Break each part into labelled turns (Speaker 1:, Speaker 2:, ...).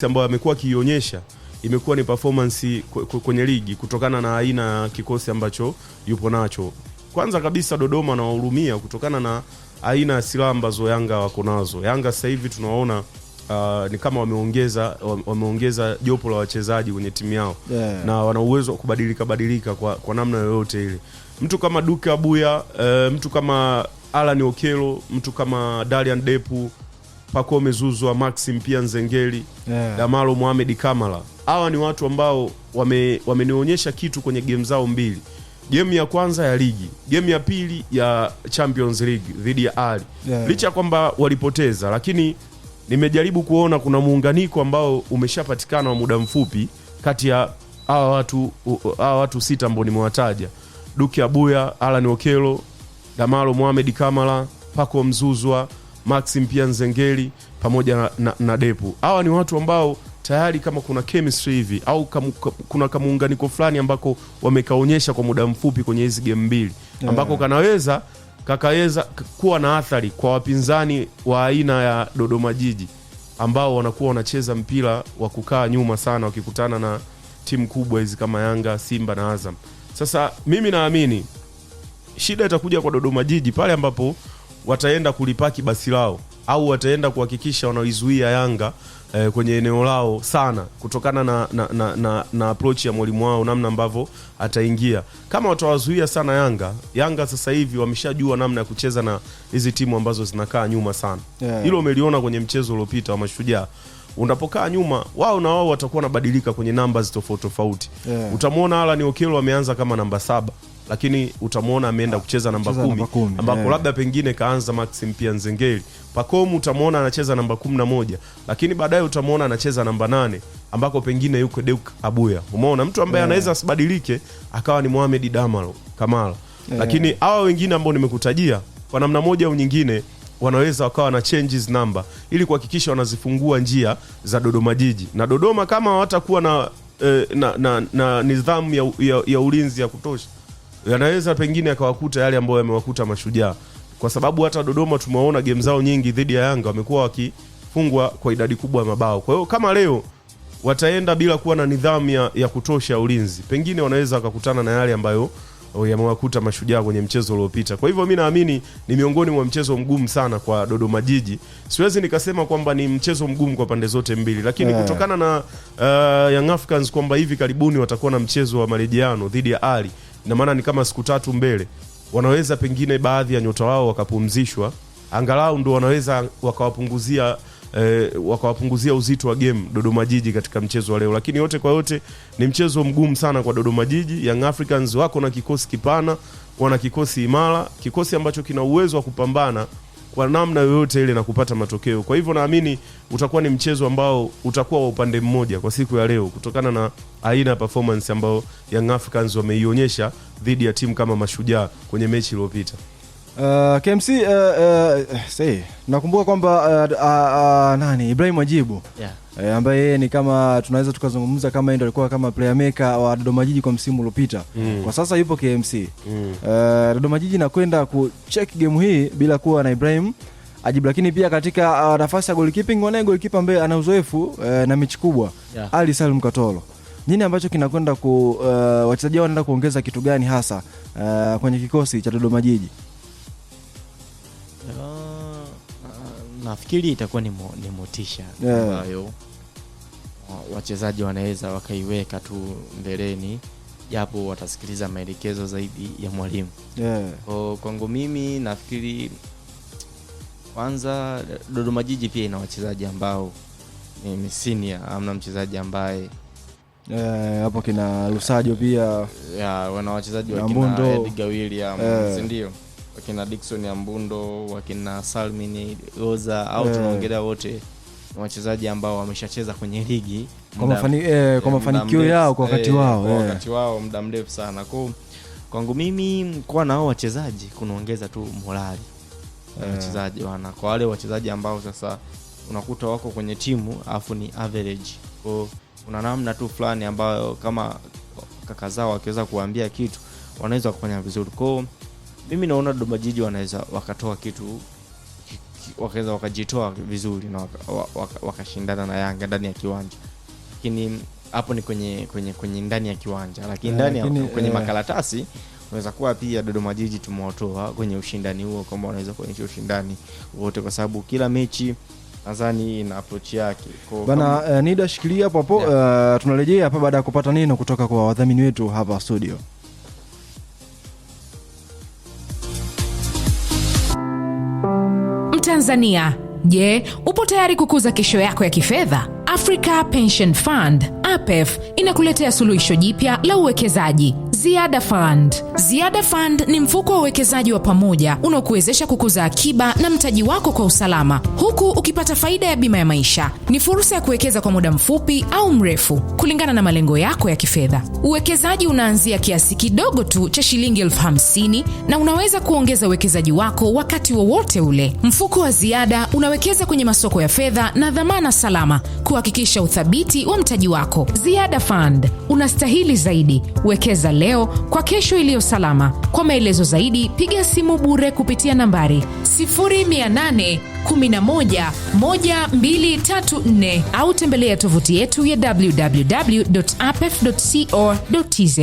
Speaker 1: ambayo amekuwa akionyesha imekuwa ni performance kwenye ligi kutokana na aina ya kikosi ambacho yupo nacho. Kwanza kabisa Dodoma na wahurumia kutokana na aina ya silaha ambazo Yanga wako nazo. Yanga sasa hivi tunaona ni kama wameongeza jopo la wachezaji kwenye timu yao, na wana uwezo wa kubadilika kwa namna yoyote ile. Mtu kama Duke Abuya, mtu kama Alan Okello, mtu kama Dalian Depu, Pacome Zouzoua, Maxim pia Nzengeli, Damalo Mohamed Kamara. Hawa ni watu ambao wamenionyesha kitu kwenye game zao mbili. Game ya kwanza ya ligi, game ya pili ya Champions League dhidi ya Ali. Licha kwamba walipoteza, lakini nimejaribu kuona kuna muunganiko ambao umeshapatikana wa muda mfupi kati ya hawa watu sita ambao nimewataja. Duke Abuya, Alan Okello, Damalo Mohamed Kamara, Pacome Zouzoua, Maxim pia Nzengeli pamoja na Depu. Hawa ni watu ambao tayari kama kuna chemistry hivi au kuna kamuunganiko fulani ambako wamekaonyesha kwa muda mfupi kwenye hizi game mbili ambako kakaweza kuwa na athari kwa wapinzani wa aina ya Dodoma Jiji ambao wanakuwa wanacheza mpira wa kukaa nyuma sana wakikutana na timu kubwa hizi kama Yanga, Simba na Azam. Sasa mimi naamini shida itakuja kwa Dodoma Jiji pale ambapo wataenda kulipaki basi lao au wataenda kuhakikisha wanaizuia Yanga kwenye eneo lao sana kutokana na approach ya mwalimu wao, namna ambavyo ataingia. Kama watawazuia sana Yanga sasa hivi wameshajua namna ya kucheza na hizi timu ambazo zinakaa nyuma sana. Hilo umeliona kwenye mchezo uliopita wa Mashujaa. Unapokaa nyuma wao na wao watakuwa wanabadilika kwenye numbers tofauti. Utamwona Alan Okello ameanza kama namba 7, lakini utamwona ameenda kucheza namba 10 ambako labda pengine kaanza Maxim pia Nzengeli. Pacome utamwona anacheza namba 11, lakini baadaye utamwona anacheza namba 8 ambako pengine yuko Duke Abuya. Umeona mtu ambaye anaweza asibadilike akawa ni Mohamed Damalo Kamara. Lakini hawa wengine ambao nimekutajia kwa namna moja au nyingine wanaweza wakawa na changes number ili kuhakikisha wanazifungua njia za Dodoma Jiji. Na Dodoma kama hawatakuwa na nidhamu ya ulinzi ya kutosha, yanaweza pengine akawakuta yale ambayo yamewakuta Mashujaa. Kwa sababu hata Dodoma tumeona game zao nyingi dhidi ya Yanga wamekuwa wakifungwa kwa idadi kubwa ya mabao. Kwa hiyo kama leo wataenda bila kuwa na nidhamu ya kutosha ya ulinzi, pengine wanaweza wakakutana na yale ambayo yamewakuta Mashujaa kwenye mchezo uliopita. Kwa hivyo mimi naamini ni miongoni mwa mchezo mgumu sana kwa Dodoma Jiji. Siwezi nikasema kwamba ni mchezo mgumu kwa pande zote mbili, lakini kutokana na Young Africans kwamba hivi karibuni watakuwa na mchezo wa marejeano dhidi ya Ali, na maana ni kama siku 3 mbele, wanaweza pengine baadhi ya nyota wao wakapumzishwa, angalau ndo wanaweza wakawapunguzia uzito wa game Dodoma Jiji katika mchezo wa leo. Lakini yote kwa yote ni mchezo mgumu sana kwa Dodoma Jiji. Young Africans wako na kikosi kipana, wana kikosi imara, kikosi ambacho kina uwezo wa kupambana kwa namna yoyote ile na kupata matokeo. Kwa hivyo naamini utakuwa ni mchezo ambao utakuwa wa upande mmoja kwa siku ya leo kutokana na aina ya performance ambayo Young Africans wameionyesha dhidi ya timu kama Mashujaa kwenye mechi iliyopita.
Speaker 2: KMC nakumbuka kwamba Ibrahim Ajibu ambaye yeye ni kama tunaweza tukazungumza kama ndio alikuwa kama player maker wa Dodoma Jiji kwa msimu uliopita. Kwa sasa yupo KMC. Dodoma Jiji nakwenda kucheck game hii bila kuwa na Ibrahim Ajibu, lakini pia katika nafasi ya goalkeeping wanaye goalkeeper ambaye ana uzoefu na mechi kubwa, Ali Salum Katolo. Nini ambacho kinakwenda wachezaji wanaenda kuongeza kitu gani hasa kwenye kikosi cha Dodoma Jiji?
Speaker 3: Nafikiri itakuwa ni motisha ambayo wachezaji wanaweza wakaiweka tu mbeleni, japo watasikiliza maelekezo zaidi ya mwalimu. Kwangu mimi nafikiri kwanza Dodoma Jiji pia ina wachezaji ambao ni senior, amna mchezaji ambaye
Speaker 2: hapo kina Lusajo pia
Speaker 3: wana wachezaji wakina Edgar Williams, ndio wakina Dickson Ambundo, wakina Salmin Roza au tunaongelea wote ni wachezaji ambao wameshacheza kwenye ligi
Speaker 2: kwa mafanikio yao kwa wakati wao
Speaker 3: muda mrefu sana. Kwangu mimi kwa nao wachezaji kunaongeza tu morali wachezaji kwa wale wachezaji ambao sasa unakuta wako kwenye timu afu ni average. Kuna namna tu fulani ambayo kama kaka zao wakiweza kuambia kitu wanaweza kufanya vizuri. Mimi naona Dodoma Jiji wanaweza wakatoa kitu wakaweza wakajitoa vizuri na wakashindana na Yanga ndani ya kiwanja. Lakini hapo ni kwenye ndani ya kiwanja, lakini ndani kwenye makaratasi unaweza kuwa pia Dodoma Jiji tumewatoa kwenye ushindani huo, kama wanaweza kuonyesha ushindani wote, kwa sababu kila mechi nadhani ina approach yake.
Speaker 2: Bana Nida shikilia hapo tunarejea hapa baada ya kupata neno kutoka kwa wadhamini wetu hapa studio.
Speaker 4: Mtanzania, je, upo tayari kukuza kesho yako ya kifedha? Africa Pension Fund APEF inakuletea suluhisho jipya la uwekezaji, Ziada Fund. Ziada Fund ni mfuko wa uwekezaji wa pamoja unaokuwezesha kukuza akiba na mtaji wako kwa usalama, huku ukipata faida ya bima ya maisha. Ni fursa ya kuwekeza kwa muda mfupi au mrefu kulingana na malengo yako ya kifedha. Uwekezaji unaanzia kiasi kidogo tu cha shilingi 50,000 na unaweza kuongeza uwekezaji wako wakati wowote ule. Mfuko wa Ziada unawekeza kwenye masoko ya fedha na dhamana salama kuhakikisha uthabiti wa mtaji wako. Ziada Fund, unastahili zaidi. Wekeza leo kwa kesho iliyo salama. Kwa maelezo zaidi piga simu bure kupitia nambari 0800111234 au tembelea tovuti yetu ya www.apef.co.tz.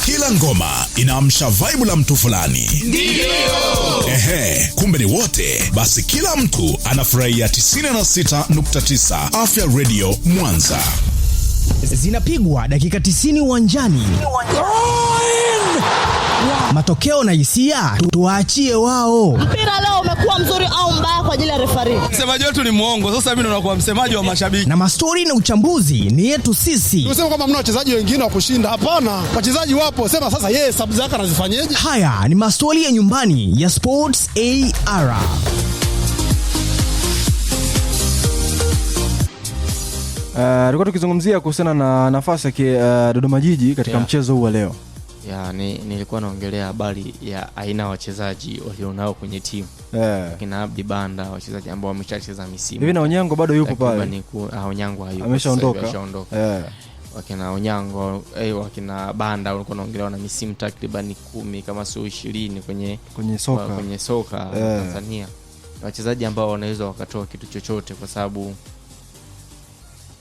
Speaker 5: Kila ngoma inaamsha vibe la mtu fulani.
Speaker 6: Ndio.
Speaker 5: Kumbe ni wote. Basi kila mtu anafurahia 96.9 Afya Radio Mwanza.
Speaker 7: Zinapigwa dakika 90 uwanjani. Matokeo na hisia tuachie wao.
Speaker 8: Mpira leo umekuwa mzuri au mbaya kwa ajili ya referee.
Speaker 6: Msemaji wetu ni muongo. Sasa mimi ndo nakuwa msemaji wa mashabiki.
Speaker 7: Na mastori na uchambuzi ni yetu sisi.
Speaker 9: Tunasema kwamba mna wachezaji wengine wa kushinda. Hapana, wachezaji wapo. Sema sasa yeye sababu zake anazifanyaje?
Speaker 7: Haya ni mastori ya nyumbani ya Sports AR.
Speaker 2: Tulikuwa tukizungumzia kuhusiana na nafasi ya Dodoma Jiji katika mchezo huu wa leo.
Speaker 3: Nilikuwa naongelea habari ya aina wachezaji walionao kwenye timu. Kina Abdi Banda, wachezaji ambao wameshacheza misimu.
Speaker 2: Hivi na Onyango bado yupo pale.
Speaker 3: Onyango hayupo.
Speaker 2: Ameshaondoka.
Speaker 3: Wakina Onyango, wakina Banda walikuwa naongelea na misimu takriban 10 kama sio 20 kwenye soka Tanzania. Wachezaji ambao wanaweza wakatoa kitu chochote, kwa sababu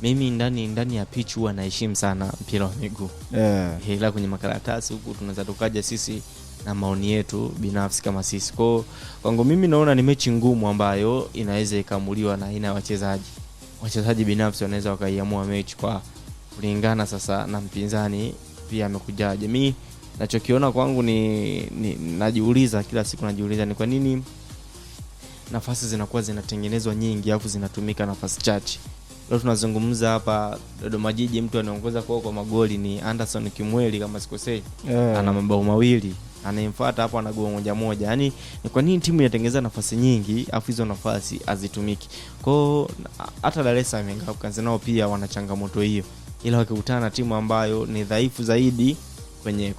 Speaker 3: mimi ndani ya pitch huwa naheshimu sana mpira wa miguu. Ila kwenye makaratasi huku tunaweza tukaja sisi na maoni yetu binafsi kama sisi. Kwangu mimi naona ni mechi ngumu ambayo inaweza ikamuliwa na aina ya wachezaji. Wachezaji binafsi wanaweza wakaiamua mechi kwa kulingana sasa na mpinzani pia amekujaje. Mimi nachokiona kwangu ni najiuliza kila siku ni kwa nini nafasi zinakuwa zinatengenezwa nyingi alafu zinatumika nafasi chache. Leo tunazungumza hapa Dodoma Jiji, mtu anaongoza kwa magoli ni Anderson Kimweli kama sikosei. Ana mabao 2. Anayemfuata hapo ana goli 1. Yaani ni kwa nini timu inatengeneza nafasi nyingi afu hizo nafasi hazitumiki? Hata Dar es Salaam Africans nao pia wana changamoto hiyo. Ila wakikutana na timu ambayo ni dhaifu zaidi kwenye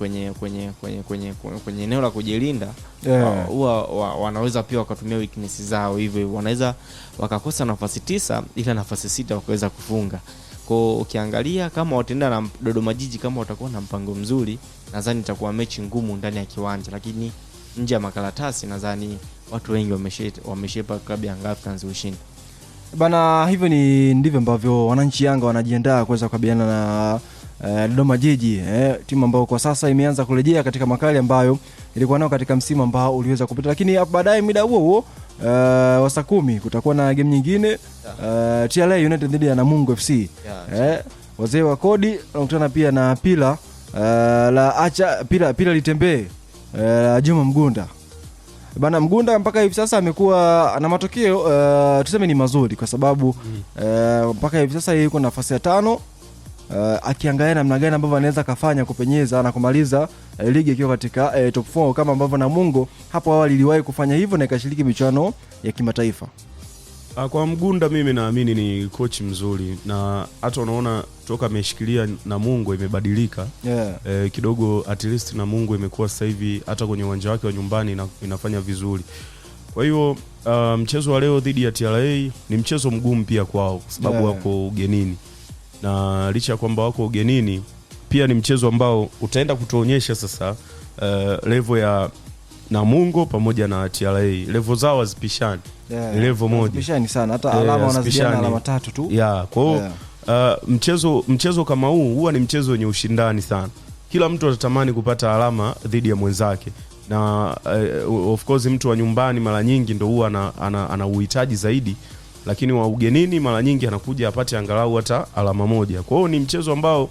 Speaker 3: eneo la kujilinda, huwa wanaweza pia wakatumia weakness zao, hivyo wanaweza wakakosa nafasi 9 ila nafasi 6 wakaweza kufunga. Ukiangalia kama wataenda na Dodoma Jiji, kama watakuwa na mpango mzuri, nadhani itakuwa mechi ngumu ndani ya kiwanja, lakini nje ya makaratasi nadhani watu wengi wameshepa klabu ya Africans ushindi.
Speaker 2: Bana, hivyo ndivyo ambavyo wananchi Yanga wanajiandaa kuweza kukabiliana na Dodoma Jiji, timu ambayo kwa sasa imeanza kurejea katika makali ambayo ilikuwa nao katika msimu ambao uliweza kupita. Lakini hapo baadaye muda huo wa saa 10 kutakuwa na game nyingine, TRA United dhidi ya Namungo FC. Wazee wa kodi wanakutana pia na Pila Pila litembee Juma Mgunda. Bana, Mgunda mpaka hivi sasa amekuwa na matokeo tuseme ni mazuri, kwa sababu mpaka hivi sasa yuko nafasi ya 5. Akiangalia namna gani ambavyo anaweza kafanya kupenyeza na kumaliza ligi ikiwa katika top 4 kama ambavyo Namungo hapo awali iliwahi kufanya hivyo na ikashiriki michuano ya kimataifa.
Speaker 1: Kwa Mgunda mimi naamini ni coach mzuri, na hata unaona toka ameshikilia Namungo imebadilika. Kidogo at least Namungo imekuwa sasa hivi hata kwenye uwanja wake wa nyumbani inafanya vizuri. Kwa hiyo mchezo wa leo dhidi ya TRA ni mchezo mgumu pia kwao, kwa sababu wako ugenini. Na licha ya kwamba wako ugenini, pia ni mchezo ambao utaenda kutuonyesha sasa level Namungo pamoja na TRA. Level zao hazipishani. Ni level moja.
Speaker 2: Hazipishani sana. Hata alama wanazidiana alama 3 tu.
Speaker 1: Kwa hiyo mchezo kama huu huwa ni mchezo wenye ushindani sana. Kila mtu atatamani kupata alama dhidi ya mwenzake. Na of course mtu wa nyumbani mara nyingi ndo huwa ana uhitaji zaidi, lakini wa ugenini mara nyingi anakuja apate angalau hata alama moja. Kwa hiyo ni mchezo ambao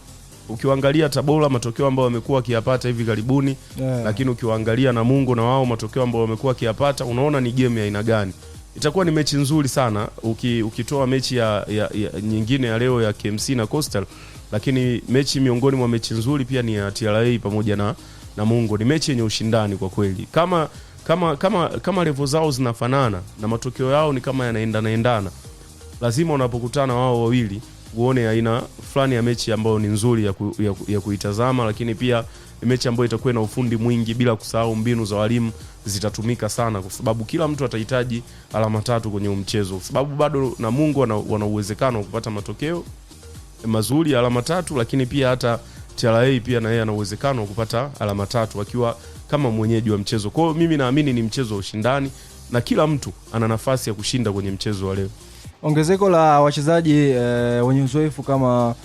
Speaker 1: ukiangalia Tabora matokeo ambayo wamekuwa wakiyapata hivi karibuni, lakini ukiangalia Namungo na wao matokeo ambayo wamekuwa wakiyapata, unaona ni game ya aina gani. Itakuwa ni mechi nzuri sana ukitoa mechi ya nyingine ya leo ya KMC na Coastal, lakini mechi miongoni mwa mechi nzuri pia ni ya TRA pamoja na Namungo. Ni mechi yenye ushindani kwa kweli. Kama level zao zinafanana na matokeo yao ni kama yanaendana, lazima unapokutana wao wawili uone aina fulani ya mechi ambayo ni nzuri ya kuitazama, lakini pia ni mechi ambayo itakuwa na ufundi mwingi, bila kusahau mbinu za walimu zitatumika sana, kwa sababu kila mtu atahitaji alama 3 kwenye mchezo, kwa sababu bado Namungo wana uwezekano wa kupata matokeo mazuri ya alama 3, lakini pia hata TRA pia na yeye ana uwezekano wa kupata alama 3 akiwa kama mwenyeji wa mchezo. Kwa hiyo mimi naamini ni mchezo wa ushindani na kila mtu ana nafasi ya kushinda kwenye mchezo wa leo.
Speaker 2: Ongezeko la wachezaji wenye uzoefu kama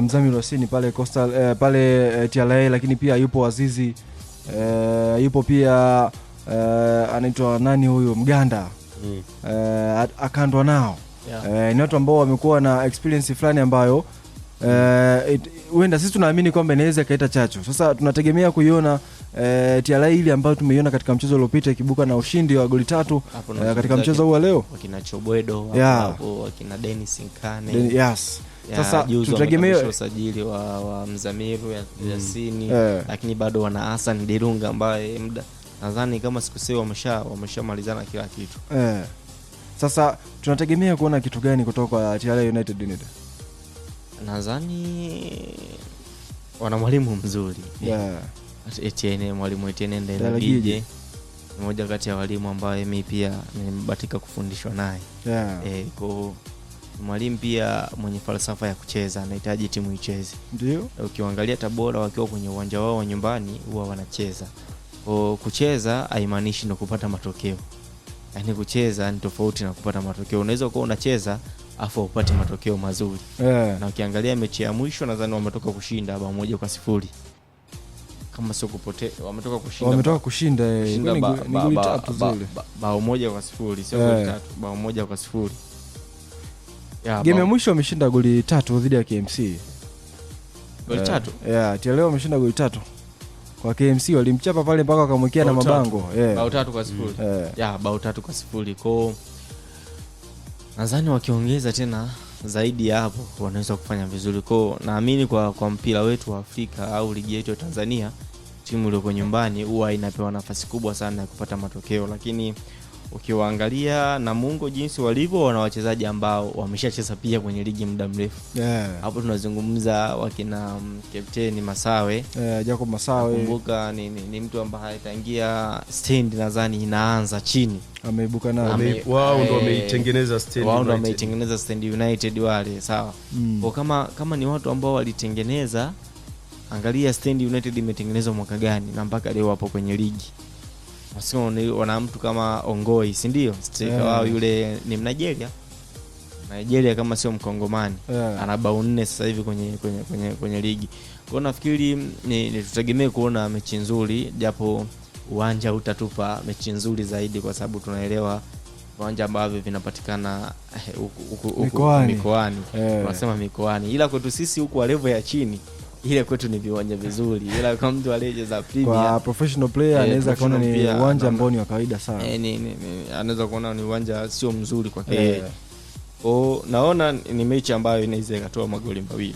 Speaker 2: Mzamiru Yasini pale Coastal pale TRA, lakini pia yupo Azizi, yupo pia anaitwa nani huyu Mganda, akandwa nao. Ni watu ambao wamekuwa na experience fulani ambayo huenda sisi tunaamini kwamba inaweza ikaita chachu. Sasa tunategemea kuiona TRA ile ambayo tumeiona katika mchezo uliopita ikibuka na ushindi wa goli 3 katika mchezo huu leo.
Speaker 3: Wakina Chobwedo hapo, wakina Dennis Nkane.
Speaker 2: Yes. Sasa tutegemea
Speaker 3: usajili wa Mzamiru Yasini, lakini bado wana Hassan Dirunga ambaye muda nadhani kama sikusema wameshamalizana kila kitu.
Speaker 2: Sasa tunategemea kuona kitu gani kutoka kwa TRA United?
Speaker 3: Nadhani wana mwalimu mzuri. Mwalimu Etienne Ndayiragije ni mmoja kati ya walimu ambaye mimi pia nimebahatika kufundishwa naye. Kwa mwalimu pia mwenye falsafa ya kucheza, anahitaji timu icheze.
Speaker 2: Ndio.
Speaker 3: Ukiangalia Tabora wakiwa kwenye uwanja wao wa nyumbani huwa wanacheza. Kucheza haimaanishi ndo kupata matokeo. Yaani kucheza ni tofauti na kupata matokeo. Unaweza kuwa unacheza afu upate matokeo mazuri. Na ukiangalia mechi ya mwisho nadhani wametoka kushinda 1-0. Kama sio kupotea, wametoka kushinda
Speaker 2: ni goli 3 zile.
Speaker 3: 1-0 sio goli 3, 1-0.
Speaker 2: Game ya mwisho wameshinda goli 3 dhidi ya KMC.
Speaker 3: Goli 3?
Speaker 2: TRA wameshinda goli 3. Kwa KMC walimchapa pale mpaka wakamwekea na mabango.
Speaker 3: Bao 3-0. Bao 3-0. Kwa nadhani wakiongeza tena zaidi ya hapo wanaweza kufanya vizuri. Kwa naamini kwa mpira wetu wa Afrika au ligi yetu ya Tanzania, timu iliyoko nyumbani huwa inapewa nafasi kubwa sana ya kupata matokeo, lakini ukiwaangalia Namungo jinsi walivyo, wana wachezaji ambao wameshacheza pia kwenye ligi muda mrefu. Hapo tunazungumza wakina Captain Masawe,
Speaker 2: Jacob Masawe.
Speaker 3: Kumbuka ni mtu ambaye tangia stand nadhani inaanza chini.
Speaker 2: Ameibuka na
Speaker 1: wao ndo wameitengeneza stand.
Speaker 3: Wao ndo wameitengeneza Stand United wale, sawa. Kwa kama ni watu ambao walitengeneza, angalia Stand United imetengenezwa mwaka gani na mpaka leo hapo kwenye ligi. Wasio wana mtu kama Ongoi, si ndio? Striker wao yule ni Nigeria kama sio Mkongomani. Ana bao 4 sasa hivi kwenye ligi. Kwa nafikiri ni tutegemee kuona mechi nzuri, japo uwanja utatupa mechi nzuri zaidi, kwa sababu tunaelewa viwanja ambavyo vinapatikana mikoani. Tunasema mikoani. Ila kwetu sisi huku wa level ya chini, ile kwetu ni viwanja vizuri. Ila kama mtu aliyecheza Premier,
Speaker 2: kwa professional player anaweza kuona ni uwanja ambao ni wa kawaida sana.
Speaker 3: Anaweza kuona ni uwanja sio mzuri kwake. Naona ni mechi ambayo inaweza ikatoa magoli 2.